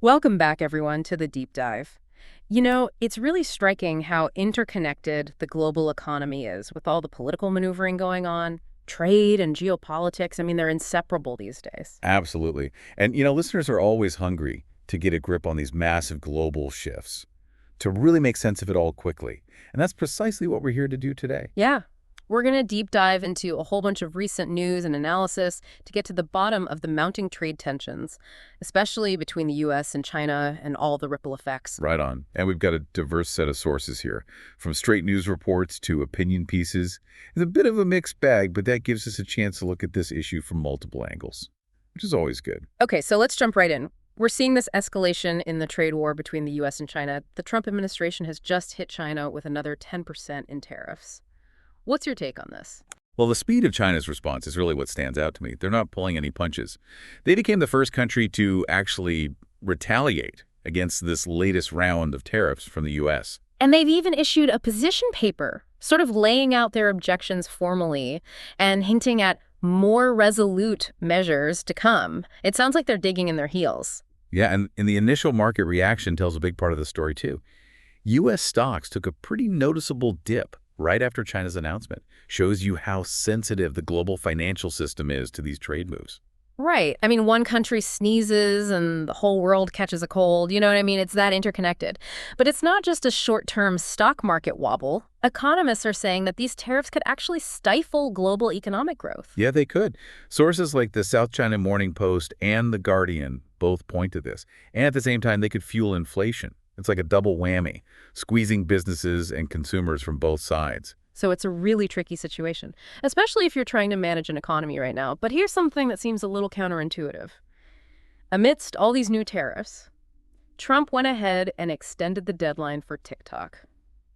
Welcome back, everyone, to the deep dive. It's really striking how interconnected the global economy is with all the political maneuvering going on, trade and geopolitics. I mean, they're inseparable these days. Absolutely. And, listeners are always hungry to get a grip on these massive global shifts, to really make sense of it all quickly. And that's precisely what we're here to do today. Yeah, we're going to deep dive into a whole bunch of recent news and analysis to get to the bottom of the mounting trade tensions, especially between the U.S. and China and all the ripple effects. Right on. And we've got a diverse set of sources here, from straight news reports to opinion pieces. It's a bit of a mixed bag, but that gives us a chance to look at this issue from multiple angles, which is always good. Okay, so let's jump right in. We're seeing this escalation in the trade war between the U.S. and China. The Trump administration has just hit China with another 10% in tariffs. What's your take on this? Well, the speed of China's response is really what stands out to me. They're not pulling any punches. They became the first country to actually retaliate against this latest round of tariffs from the U.S. And they've even issued a position paper, sort of laying out their objections formally and hinting at more resolute measures to come. It sounds like they're digging in their heels. Yeah, and the initial market reaction tells a big part of the story, too. U.S. stocks took a pretty noticeable dip right after China's announcement. Shows you how sensitive the global financial system is to these trade moves. Right. I mean, one country sneezes and the whole world catches a cold. You know what I mean? It's that interconnected. But it's not just a short-term stock market wobble. Economists are saying that these tariffs could actually stifle global economic growth. Yeah, they could. Sources like the South China Morning Post and The Guardian both point to this. And at the same time, they could fuel inflation. It's like a double whammy, squeezing businesses and consumers from both sides. So it's a really tricky situation, especially if you're trying to manage an economy right now. But here's something that seems a little counterintuitive. Amidst all these new tariffs, Trump went ahead and extended the deadline for TikTok.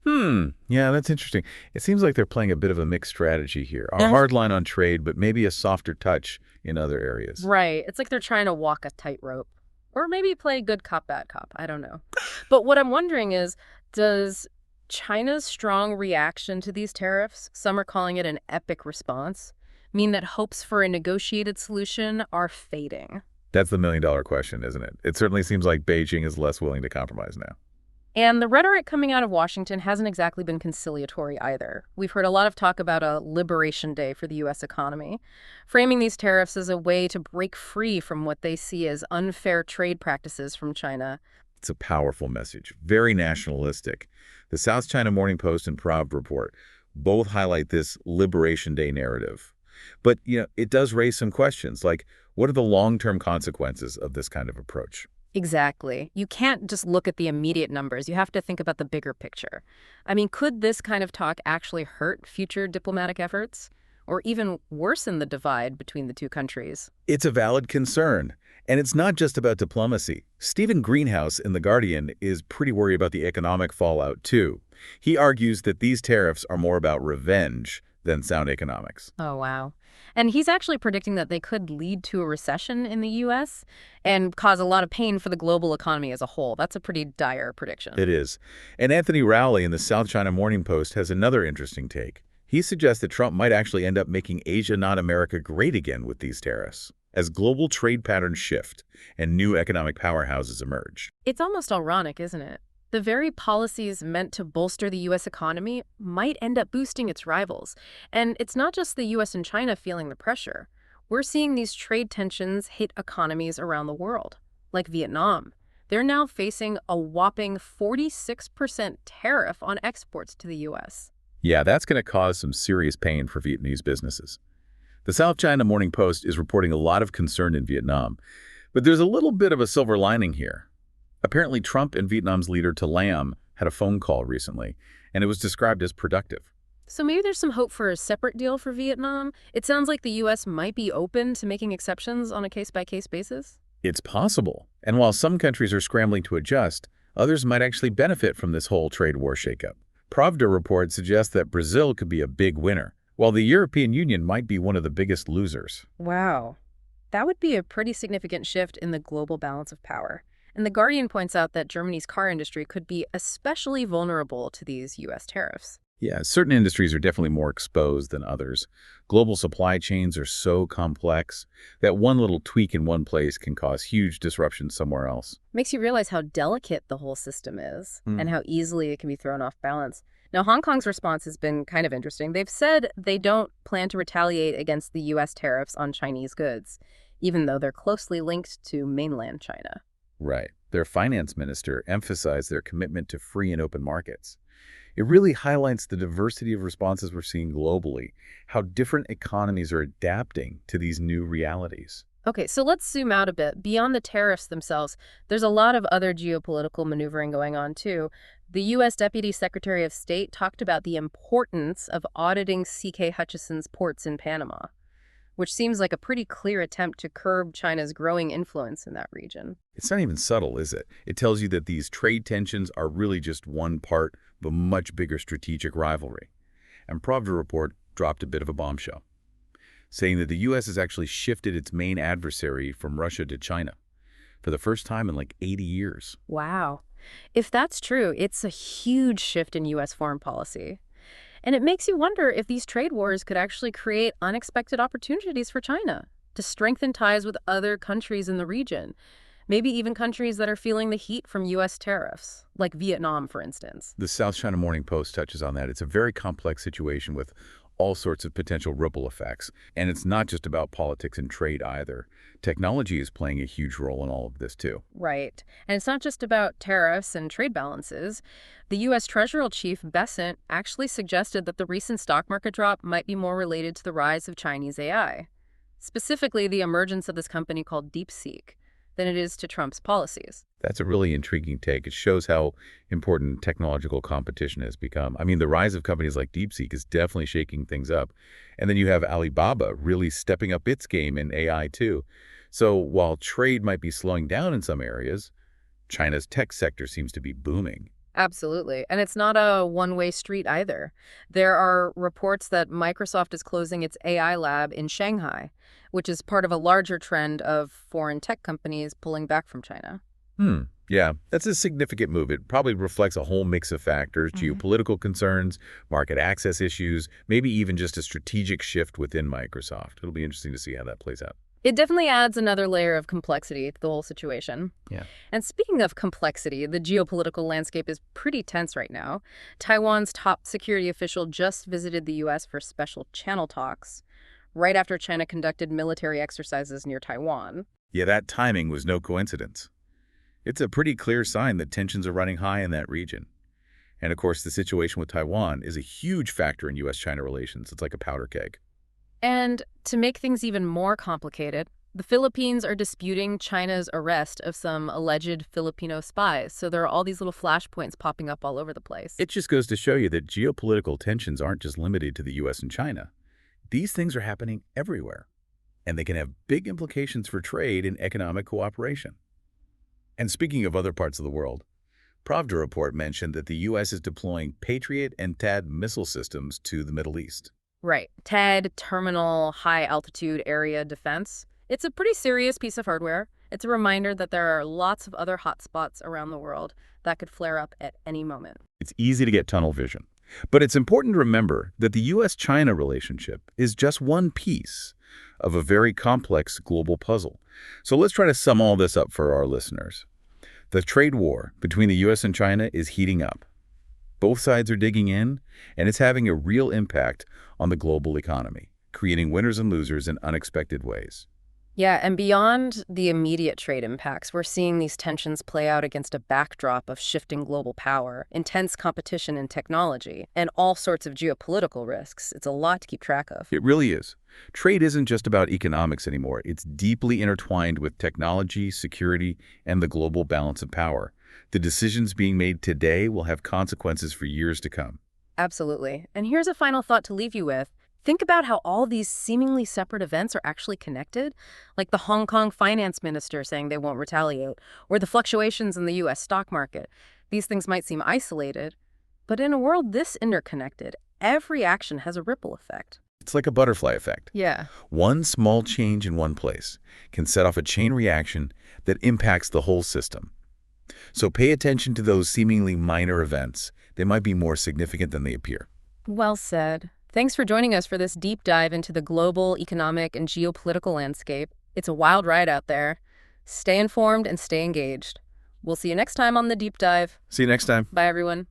Yeah, that's interesting. It seems like they're playing a bit of a mixed strategy here. A Yeah. hard line on trade, but maybe a softer touch in other areas. Right. It's like they're trying to walk a tightrope. Or maybe play good cop, bad cop. I don't know. But what I'm wondering is, does China's strong reaction to these tariffs, some are calling it an epic response, mean that hopes for a negotiated solution are fading? That's the million-dollar question, isn't it? It certainly seems like Beijing is less willing to compromise now. And the rhetoric coming out of Washington hasn't exactly been conciliatory either. We've heard a lot of talk about a liberation day for the U.S. economy, framing these tariffs as a way to break free from what they see as unfair trade practices from China. It's a powerful message, very nationalistic. The South China Morning Post and Prov report both highlight this Liberation Day narrative. But, it does raise some questions, like what are the long-term consequences of this kind of approach? Exactly. You can't just look at the immediate numbers. You have to think about the bigger picture. I mean, could this kind of talk actually hurt future diplomatic efforts? Or even worsen the divide between the two countries? It's a valid concern. And it's not just about diplomacy. Stephen Greenhouse in The Guardian is pretty worried about the economic fallout, too. He argues that these tariffs are more about revenge than sound economics. Oh, wow. And he's actually predicting that they could lead to a recession in the U.S. and cause a lot of pain for the global economy as a whole. That's a pretty dire prediction. It is. And Anthony Rowley in the South China Morning Post has another interesting take. He suggests that Trump might actually end up making Asia, not America, great again with these tariffs, as global trade patterns shift and new economic powerhouses emerge. It's almost ironic, isn't it? The very policies meant to bolster the U.S. economy might end up boosting its rivals. And it's not just the U.S. and China feeling the pressure. We're seeing these trade tensions hit economies around the world, like Vietnam. They're now facing a whopping 46% tariff on exports to the U.S. Yeah, that's going to cause some serious pain for Vietnamese businesses. The South China Morning Post is reporting a lot of concern in Vietnam, but there's a little bit of a silver lining here. Apparently, Trump and Vietnam's leader To Lam had a phone call recently, and it was described as productive. So maybe there's some hope for a separate deal for Vietnam. It sounds like the U.S. might be open to making exceptions on a case-by-case basis. It's possible. And while some countries are scrambling to adjust, others might actually benefit from this whole trade war shakeup. Pravda report suggests that Brazil could be a big winner, while the European Union might be one of the biggest losers. Wow. That would be a pretty significant shift in the global balance of power. And The Guardian points out that Germany's car industry could be especially vulnerable to these U.S. tariffs. Yeah, certain industries are definitely more exposed than others. Global supply chains are so complex that one little tweak in one place can cause huge disruptions somewhere else. Makes you realize how delicate the whole system is Hmm. and how easily it can be thrown off balance. Now, Hong Kong's response has been kind of interesting. They've said they don't plan to retaliate against the U.S. tariffs on Chinese goods, even though they're closely linked to mainland China. Right. Their finance minister emphasized their commitment to free and open markets. It really highlights the diversity of responses we're seeing globally, how different economies are adapting to these new realities. Okay, so let's zoom out a bit. Beyond the tariffs themselves, there's a lot of other geopolitical maneuvering going on, too. The U.S. Deputy Secretary of State talked about the importance of auditing C.K. Hutchison's ports in Panama, which seems like a pretty clear attempt to curb China's growing influence in that region. It's not even subtle, is it? It tells you that these trade tensions are really just one part of a much bigger strategic rivalry. And Pravda report dropped a bit of a bombshell, saying that the U.S. has actually shifted its main adversary from Russia to China for the first time in like 80 years. Wow. If that's true, it's a huge shift in U.S. foreign policy. And it makes you wonder if these trade wars could actually create unexpected opportunities for China to strengthen ties with other countries in the region, maybe even countries that are feeling the heat from U.S. tariffs, like Vietnam, for instance. The South China Morning Post touches on that. It's a very complex situation with all sorts of potential ripple effects. And it's not just about politics and trade either. Technology is playing a huge role in all of this too. Right. And it's not just about tariffs and trade balances. The U.S. Treasury Chief Bessent actually suggested that the recent stock market drop might be more related to the rise of Chinese AI, specifically the emergence of this company called DeepSeek, than it is to Trump's policies. That's a really intriguing take. It shows how important technological competition has become. I mean, the rise of companies like DeepSeek is definitely shaking things up. And then you have Alibaba really stepping up its game in AI too. So while trade might be slowing down in some areas, China's tech sector seems to be booming. Absolutely. And it's not a one-way street either. There are reports that Microsoft is closing its AI lab in Shanghai, which is part of a larger trend of foreign tech companies pulling back from China. Yeah, that's a significant move. It probably reflects a whole mix of factors, geopolitical concerns, market access issues, maybe even just a strategic shift within Microsoft. It'll be interesting to see how that plays out. It definitely adds another layer of complexity to the whole situation. Yeah. And speaking of complexity, the geopolitical landscape is pretty tense right now. Taiwan's top security official just visited the U.S. for special channel talks, right after China conducted military exercises near Taiwan. Yeah, that timing was no coincidence. It's a pretty clear sign that tensions are running high in that region. And of course, the situation with Taiwan is a huge factor in U.S.-China relations. It's like a powder keg. And to make things even more complicated, the Philippines are disputing China's arrest of some alleged Filipino spies. So there are all these little flashpoints popping up all over the place. It just goes to show you that geopolitical tensions aren't just limited to the U.S. and China. These things are happening everywhere, and they can have big implications for trade and economic cooperation. And speaking of other parts of the world, Pravda report mentioned that the U.S. is deploying Patriot and THAAD missile systems to the Middle East. Right. TED, Terminal High Altitude Area Defense. It's a pretty serious piece of hardware. It's a reminder that there are lots of other hotspots around the world that could flare up at any moment. It's easy to get tunnel vision. But it's important to remember that the U.S.-China relationship is just one piece of a very complex global puzzle. So let's try to sum all this up for our listeners. The trade war between the U.S. and China is heating up. Both sides are digging in, and it's having a real impact on the global economy, creating winners and losers in unexpected ways. Yeah, and beyond the immediate trade impacts, we're seeing these tensions play out against a backdrop of shifting global power, intense competition in technology, and all sorts of geopolitical risks. It's a lot to keep track of. It really is. Trade isn't just about economics anymore. It's deeply intertwined with technology, security, and the global balance of power. The decisions being made today will have consequences for years to come. Absolutely. And here's a final thought to leave you with. Think about how all these seemingly separate events are actually connected, like the Hong Kong finance minister saying they won't retaliate, or the fluctuations in the U.S. stock market. These things might seem isolated, but in a world this interconnected, every action has a ripple effect. It's like a butterfly effect. Yeah. One small change in one place can set off a chain reaction that impacts the whole system. So pay attention to those seemingly minor events. They might be more significant than they appear. Well said. Thanks for joining us for this deep dive into the global economic and geopolitical landscape. It's a wild ride out there. Stay informed and stay engaged. We'll see you next time on the deep dive. See you next time. Bye, everyone.